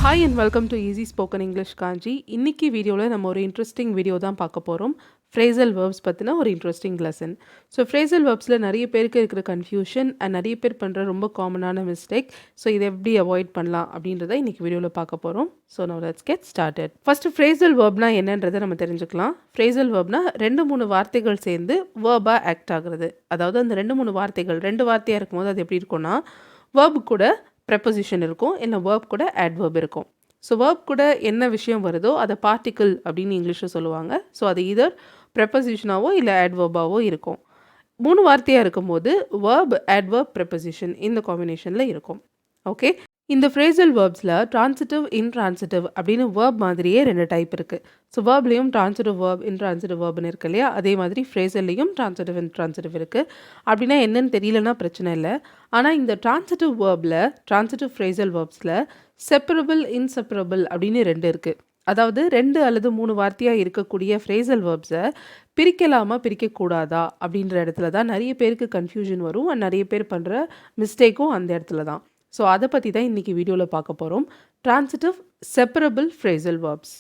Hi and welcome to easy spoken English Kanchi. இன்னைக்கு வீடியோவில் நம்ம ஒரு இன்ட்ரெஸ்டிங் வீடியோ தான் பார்க்க போகிறோம். phrasal verbs பற்றின ஒரு இன்ட்ரெஸ்டிங் லெசன். ஸோ phrasal verbsல நிறைய பேருக்கு இருக்கிற கன்ஃபியூஷன் அண்ட் நிறைய பேர் பண்ணுற ரொம்ப காமனான மிஸ்டேக். ஸோ இதை எப்படி அவாய்ட் பண்ணலாம் அப்படின்றத இன்னைக்கு வீடியோவில் பார்க்க போகிறோம். So now let's get started. First phrasal verbனா என்னன்றதை நம்ம தெரிஞ்சுக்கலாம். phrasal verbனா 2-3 வார்த்தைகள் சேர்ந்து வேர்பாக ஆக்ட் ஆகுறது. அதாவது அந்த 2-3 வார்த்தைகள் 2 வார்த்தையாக இருக்கும்போது அது எப்படி இருக்கும்னா verb கூட ப்ரெப்போசிஷன் இருக்கும், இல்லை வேர்ப் கூட adverb இருக்கும். ஸோ வேர்ப் கூட என்ன விஷயம் வருதோ அதை பார்ட்டிக்கிள் அப்படின்னு இங்கிலீஷில் சொல்லுவாங்க. ஸோ அது இதர் ப்ரெப்போசிஷனாவோ இல்லை adverb-ஆவோ இருக்கும். 3 வார்த்தையாக இருக்கும்போது வேர்ப் adverb ப்ரெப்போசிஷன் இந்த காம்பினேஷனில் இருக்கும். ஓகே, இந்த phrasal verbsல transitive intransitive அப்படின்னு verb மாதிரியே 2 டைப் இருக்குது. ஸோ வேர்ப்லேயும் transitive verb intransitive verbன்னு இருக்கு இல்லையா, அதே மாதிரி phrasal-லையும் transitive intransitive இருக்குது. அப்படின்னா என்னன்னு தெரியலனா பிரச்சனை இல்லை. ஆனால் இந்த transitive verbல transitive phrasal verbsல separable inseparable அப்படின்னு 2 இருக்குது. அதாவது 2 அல்லது 3 வார்த்தையாக இருக்கக்கூடிய phrasal verbs-ஐ பிரிக்கலாமா பிரிக்கக்கூடாதா அப்படின்ற இடத்துல தான் நிறைய பேருக்கு கன்ஃபியூஷன் வரும். நிறைய பேர் பண்ணுற மிஸ்டேக்கும் அந்த இடத்துல தான். ஸோ அதை பற்றி தான் இன்றைக்கி வீடியோவில் பார்க்க போகிறோம். transitive separable phrasal verbs.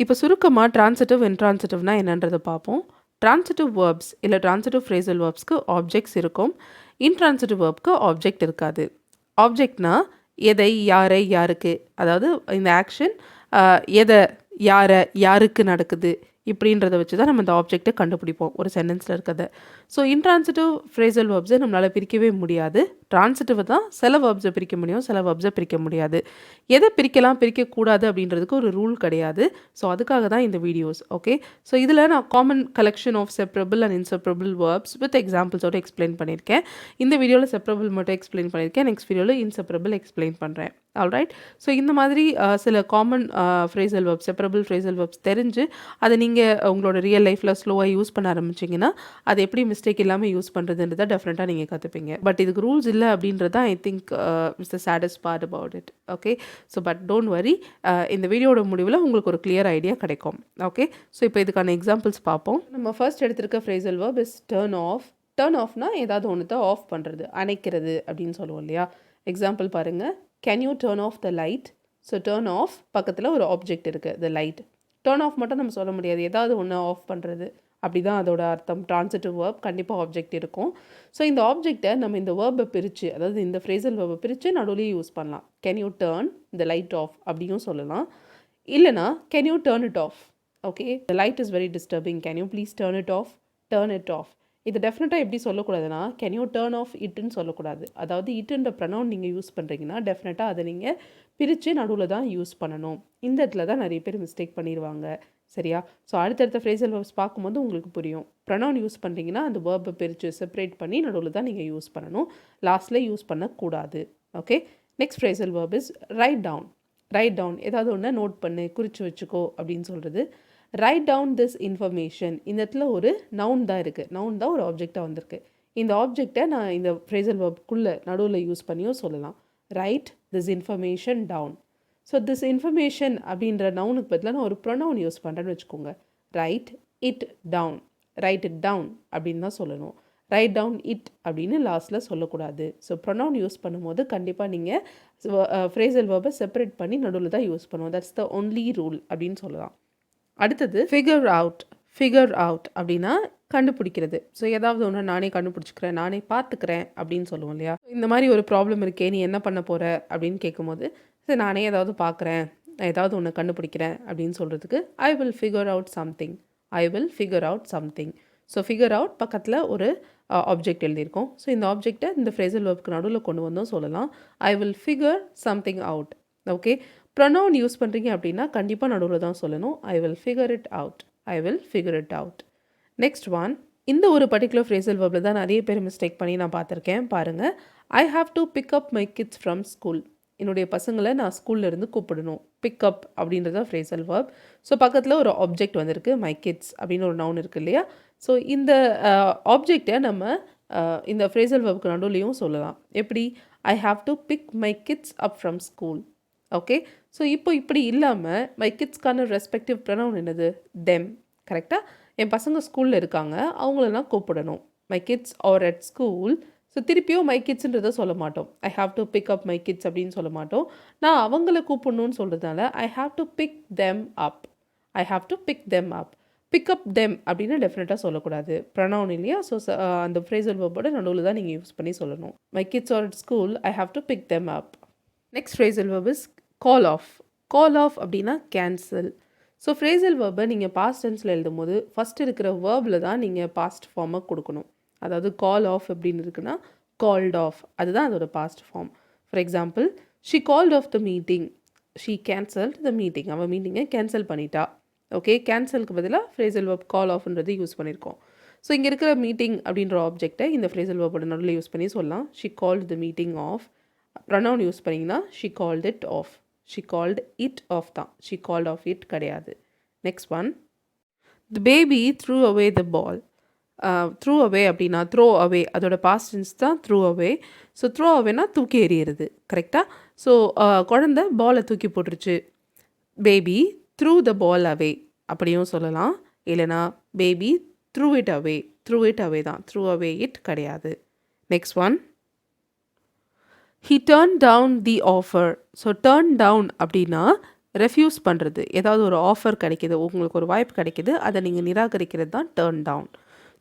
இப்போ சுருக்கமாக transitive intransitive-னா என்னன்றதை பார்ப்போம். transitive verbs இல்லை transitive phrasal verbs-க்கு ஆப்ஜெக்ட்ஸ் இருக்கும். intransitive verb-க்கு ஆப்ஜெக்ட் இருக்காது. ஆப்ஜெக்ட்னா எதை, யாரை, யாருக்கு, அதாவது இந்த ஆக்ஷன் எதை, யாரை, யாருக்கு நடக்குது இப்படின்றத வச்சு தான் நம்ம இந்த ஆப்ஜெக்டை கண்டுபிடிப்போம் ஒரு சென்டென்ஸில் இருக்கிறத. ஸோ இன்ட்ரான்சிட்டிவ் phrasal verbs-ஐ நம்மளால் பிரிக்கவே முடியாது. ட்ரான்சிட்டிவை தான் சில verbs-ஐ பிரிக்க முடியும், சில verbs-ஐ பிரிக்க முடியாது. எதை பிரிக்கலாம் பிரிக்கக்கூடாது அப்படின்றதுக்கு ஒரு ரூல் கிடையாது. ஸோ அதுக்காக தான் இந்த வீடியோஸ். ஓகே, ஸோ இதில் நான் common collection of separable and inseparable verbs with எக்ஸாம்பிள்ஸோடு எக்ஸ்பிளைன் பண்ணியிருக்கேன். இந்த வீடியோவில் செப்பரபிள் மட்டும் எக்ஸ்பிளைன் பண்ணியிருக்கேன், நெக்ஸ்ட் வீடியோவில் இன்செப்பரபிள் எக்ஸ்பிளைன் பண்ணுறேன். ஆல்ரைட், ஸோ இந்த மாதிரி சில common phrasal verbs, separable phrasal verbs தெரிஞ்சு அதை நீங்கள் உங்களோட ரியல் லைஃப்பில் ஸ்லோவாக யூஸ் பண்ண ஆரம்பிச்சிங்கன்னா அது எப்படி மிஸ்டேக் இல்லாமல் யூஸ் பண்ணுறதுன்றதை டெஃபினட்டாக நீங்கள் கற்றுப்பீங்க. பட் இதுக்கு ரூல்ஸ் இல்லை அப்படின்றது தான் I think it's the saddest part about it. Okay, so but don't worry, இந்த வீடியோட முடிவில் உங்களுக்கு ஒரு கிளியர் ஐடியா கிடைக்கும். ஓகே, ஸோ இப்போ இதுக்கான எக்ஸாம்பிள்ஸ் பார்ப்போம். நம்ம ஃபர்ஸ்ட் எடுத்திருக்க phrasal verb is turn off. Turn ஆஃப்னா ஏதாவது ஒன்றுத்தை ஆஃப் பண்ணுறது, அணைக்கிறது அப்படின்னு சொல்லுவோம் இல்லையா. எக்ஸாம்பிள் பாருங்கள், can you turn off the light. So turn off பக்கத்தில் ஒரு ஆப்ஜெக்ட் இருக்குது, த லைட். டர்ன் ஆஃப் மட்டும் நம்ம சொல்ல முடியாது, ஏதாவது ஒன்று ஆஃப் பண்ணுறது அப்படி தான் அதோட அர்த்தம். ட்ரான்சிட்டிவ் வேர்ப் கண்டிப்பாக ஆப்ஜெக்ட் இருக்கும். ஸோ இந்த ஆப்ஜெக்டை நம்ம இந்த வேர்பை பிரித்து, அதாவது இந்த phrasal வேர்பை பிரித்து நடுவுலேயே யூஸ் பண்ணலாம். Can you turn the light off அப்படியும் சொல்லலாம். இல்லைனா can you turn it off. Okay, the light is very disturbing, can you please turn it off. Turn it off இது டெஃபினட்டாக எப்படி சொல்லக்கூடாதுன்னா கேன் யூ டர்ன் ஆஃப் இட்டுன்னு சொல்லக்கூடாது. அதாவது இட்டுன்ற ப்ரனவுன் நீங்கள் யூஸ் பண்ணுறீங்கன்னா டெஃபினட்டாக அதை நீங்கள் பிரித்து நடுவில் தான் யூஸ் பண்ணணும். இந்த இடத்துல தான் நிறைய பேர் மிஸ்டேக் பண்ணிடுவாங்க. சரியா? ஸோ அடுத்தடுத்த phrasal verbs பார்க்கும்போது உங்களுக்கு புரியும். ப்ரனவுன் யூஸ் பண்ணுறீங்கன்னா அந்த வேர்பை பிரித்து செப்பரேட் பண்ணி நடுவில் தான் நீங்கள் யூஸ் பண்ணணும், லாஸ்ட்டில் யூஸ் பண்ணக்கூடாது. Okay, next phrasal verb is write down. Write down ஏதாவது ஒன்று நோட் பண்ணு, குறித்து வச்சுக்கோ அப்படின்னு சொல்கிறது. Write down this information. இந்த இடத்துல ஒரு நவுன் தான் இருக்குது, நவுன் தான் ஒரு ஆப்ஜெக்டாக வந்திருக்கு. இந்த ஆப்ஜெக்டை நான் இந்த phrasal verbக்குள்ளே நடுவில் யூஸ் பண்ணியும் சொல்லலாம். Write this information down. So this information அப்படின்ற நவுனுக்கு பதிலாக நான் ஒரு ப்ரொனவுன் யூஸ் பண்ணுறேன்னு வச்சுக்கோங்க. Write it down. Write it down அப்படின்னு தான் சொல்லணும். ரைட் டவுன் இட் அப்படின்னு லாஸ்ட்டில் சொல்லக்கூடாது. ஸோ ப்ரொனவுன் யூஸ் பண்ணும்போது கண்டிப்பாக நீங்கள் phrasal verbை செப்பரேட் பண்ணி நடுவில் தான் யூஸ் பண்ணுவோம். தட்ஸ் த ஒன்லி ரூல் அப்படின்னு சொல்லலாம். அடுத்தது ஃபிகர் அவுட். ஃபிகர் அவுட் அப்படின்னா கண்டுபிடிக்கிறது. ஸோ ஏதாவது ஒன்று நானே கண்டுபிடிச்சிக்கிறேன், நானே பார்த்துக்கிறேன் அப்படின்னு சொல்லுவோம் இல்லையா. இந்த மாதிரி ஒரு ப்ராப்ளம் இருக்கே, நீ என்ன பண்ண போகிற அப்படின்னு கேட்கும்போது சரி நானே ஏதாவது பார்க்குறேன், நான் ஏதாவது ஒன்று கண்டுபிடிக்கிறேன் அப்படின்னு சொல்கிறதுக்கு I will figure out something. I will figure out something. So figure out பக்கத்தில் ஒரு ஆப்ஜெக்ட் எழுதியிருக்கோம். ஸோ இந்த ஆப்ஜெக்டை இந்த phrasal verbக்கு நடுவில் கொண்டு வந்தோம் சொல்லலாம். I will figure something out. Okay, pronoun use பண்ணுறீங்க அப்படின்னா கண்டிப்பாக நடுவில் தான் சொல்லணும். I will figure it out. I will figure it out. Next one, இந்த ஒரு பர்டிகுலர் phrasal verbல தான் நிறைய பேர் மிஸ்டேக் பண்ணி நான் பார்த்துருக்கேன். பாருங்கள், ஐ have to pick up my kids from school. என்னுடைய பசங்களை நான் ஸ்கூல்லேருந்து கூப்பிடணும். பிக்கப் அப்படின்றத phrasal verb. ஸோ பக்கத்தில் ஒரு ஆப்ஜெக்ட் வந்திருக்கு, மை கிட்ஸ் அப்படின்னு ஒரு நவுன் இருக்குது இல்லையா. ஸோ இந்த ஆப்ஜெக்டை நம்ம இந்த phrasal verbக்கு நடுவுலையும் சொல்லலாம். எப்படி? I have to pick my kids up from school. Okay, so இப்போ இப்படி இல்லாமல் மை கிட்ஸ்க்கான ரெஸ்பெக்டிவ் ப்ரனவுன் என்னது? தெம். கரெக்டாக? என் பசங்க ஸ்கூலில் இருக்காங்க, அவங்கள நான் கூப்பிடணும். My kids are at school, so திருப்பியும் மை கிட்ஸ்ன்றதை சொல்ல மாட்டோம். I have to pick up my kids அப்படின்னு சொல்ல மாட்டோம். நான் அவங்கள கூப்பிடணும்னு சொல்கிறதுனால I have to pick them up. I have to pick them up. Pick up them அப்படின்னு டெஃபினட்டாக சொல்லக்கூடாது. ப்ரொனவுன் இல்லையா? ஸோ அந்த ஃப்ரேசல் வெர்போட நடுவில் தான் நீங்கள் யூஸ் பண்ணி சொல்லணும். My kids are at school, I have to pick them up. Next phrasal verb is call off. Call off அப்படின்னா கேன்சல். ஸோ ஃப்ரேசல் வெர்பை நீங்கள் பாஸ்ட் டென்ஸில் எழுதும் போது ஃபஸ்ட் இருக்கிற வேர்பில் தான் நீங்கள் பாஸ்ட் ஃபார்மை கொடுக்கணும். அதாவது கால் ஆஃப் அப்படின்னு இருக்குன்னா கால்ட் ஆஃப், அதுதான் அதோட past form. For example, she called off the meeting. She cancelled the meeting. அவள் மீட்டிங்கை கேன்சல் பண்ணிட்டா. ஓகே, கேன்சலுக்கு பதிலாக ஃப்ரேசல் வெர்ப் கால் ஆஃப்ன்றது யூஸ் பண்ணியிருக்கோம். ஸோ இங்கே இருக்கிற மீட்டிங் அப்படின்ற ஆப்ஜெக்டை இந்த ஃப்ரேசல் வெர்போட நடுவில் யூஸ் பண்ணி சொல்லலாம். She called the meeting off. Pronoun use பண்ணிங்கன்னா she called it off. She called it off தான், ஷி கால்ட் ஆஃப் இட் கிடையாது. Next one, the baby threw away the ball. Threw away அப்படின்னா throw away, அதோட past tense தான் threw away. So throw அவேனா தூக்கி எறிகிறது, கரெக்டாக? ஸோ குழந்தை பாலை தூக்கி போட்டுருச்சு. பேபி த்ரூ த பால் அவே அப்படியும் சொல்லலாம். இல்லைனா baby through it away. Through it away தான், த்ரூ அவே இட் கிடையாது. Next one, he turned down the offer. So turn down அப்படின்னா ரெஃப்யூஸ் பண்ணுறது. ஏதாவது ஒரு ஆஃபர் கிடைக்கிது, உங்களுக்கு ஒரு வாய்ப்பு கிடைக்கிது, அதை நீங்கள் நிராகரிக்கிறது தான் turn down.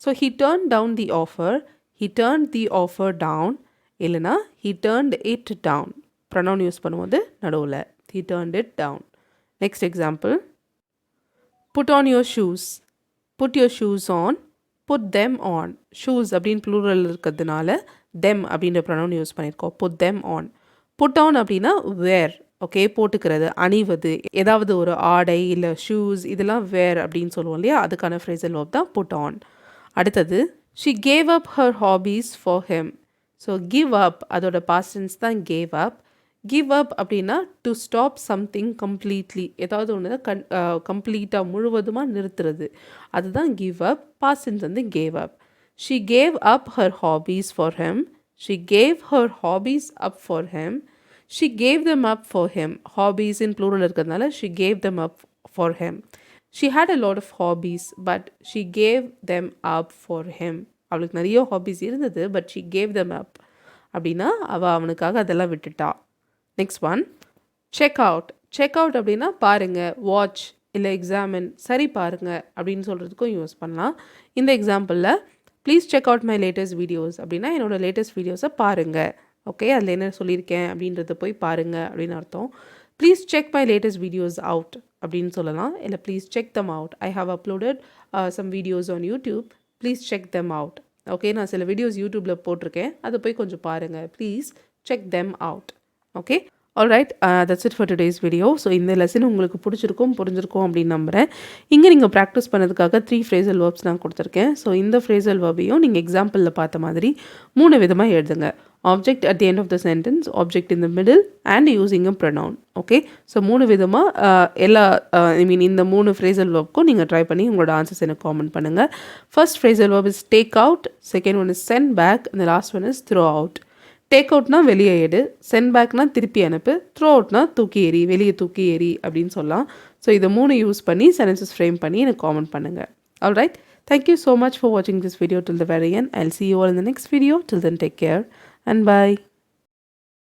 So he turned down the offer. he turned the offer down. இல்லைனா he turned it down. Pronoun use பண்ணும்போது நடுவில் he turned it down. Next example, put on your shoes. put your shoes on. put them on. shoes அப்படின்னு plural இருக்கிறதுனால them அப்படின்ற pronoun use பண்ணியிருக்கோம். put them on. put on அப்படின்னா wear. Okay, போட்டுக்கிறது, அணிவது, ஏதாவது ஒரு ஆடை இல்லை ஷூஸ், இதெல்லாம் வேர் அப்படின்னு சொல்லுவோம் இல்லையா? அதுக்கான ஃப்ரேசல் வெர்ப் தான் put on. அடுத்தது, she gave up her hobbies for him. So give up அதோட past tense தான் gave up. give up அப்படின்னா டு ஸ்டாப் சம்திங் கம்ப்ளீட்லி, ஏதாவது ஒன்று கம்ப்ளீட்டாக முழுவதுமாக நிறுத்துறது, அதுதான் give up. past tense வந்து gave up. she gave up her hobbies for him. she gave her hobbies up for him. she gave them up for him. hobbies in plural இருக்கிறதுனால she gave them up for him. she had a lot of hobbies but she gave them up for him. அவளுக்கு நிறைய hobbies இருந்தது, but she gave them up அப்படின்னா அவள் அவனுக்காக அதெல்லாம் விட்டுட்டா. Next one, check out. Check out அப்படின்னா பாருங்கள், வாட்ச் இல்லை எக்ஸாமின், சரி பாருங்கள் அப்படின்னு சொல்கிறதுக்கும் யூஸ் பண்ணலாம். இந்த எக்ஸாம்பிளில் please check out my latest videos அப்படின்னா என்னோடய லேட்டஸ்ட் வீடியோஸை பாருங்கள். ஓகே, அதில் என்ன சொல்லியிருக்கேன் அப்படின்றத போய் பாருங்கள் அப்படின்னு அர்த்தம். Please check my latest videos out அப்படின்னு சொல்லலாம். இல்லை please check them out. I have uploaded some videos on YouTube, please check them out. Okay, நான் சில வீடியோஸ் யூடியூப்பில் போட்டிருக்கேன், அதை போய் கொஞ்சம் பாருங்கள், please check them out. Okay, alright, that's it for today's video. So இந்த லெசன் உங்களுக்கு புரிஞ்சிருக்கும் அப்படின்னு நம்புகிறேன். இங்கே நீங்கள் ப்ராக்டிஸ் பண்ணதுக்காக 3 ஃப்ரேசல் வேர்ப்ஸ் நான் கொடுத்துருக்கேன். ஸோ இந்த ஃப்ரேசல் வேர்பையும் நீங்கள் எக்ஸாம்பிளில் பார்த்த மாதிரி 3 விதமாக எழுதுங்க. Object at the end of the sentence, object in the middle and using a pronoun. Okay, so 3 விதமாக எல்லா இந்த 3 ஃப்ரேசல் வேர்ப்க்கும் நீங்கள் ட்ரை பண்ணி உங்களோட ஆன்சர்ஸ் எனக்கு காமெண்ட் பண்ணுங்கள். First phrasal verb is take out, second one is sent back, அந்த last one is throw out. Take அவுட்னா வெளியே எடு, சென்ட் பேக்னா திருப்பி அனுப்பு, த்ரோ அவுட்னா தூக்கி எறி, வெளியே தூக்கி எறி அப்படின்னு சொல்லலாம். ஸோ இதை 3 யூஸ் பண்ணி சென்டென்சஸ் ஃப்ரேம் பண்ணி எனக்கு காமெண்ட் பண்ணுங்கள். Alright, thank you so much for வாட்சிங் this video till the very end. I'll see you all in the next video. Till then, take care and bye.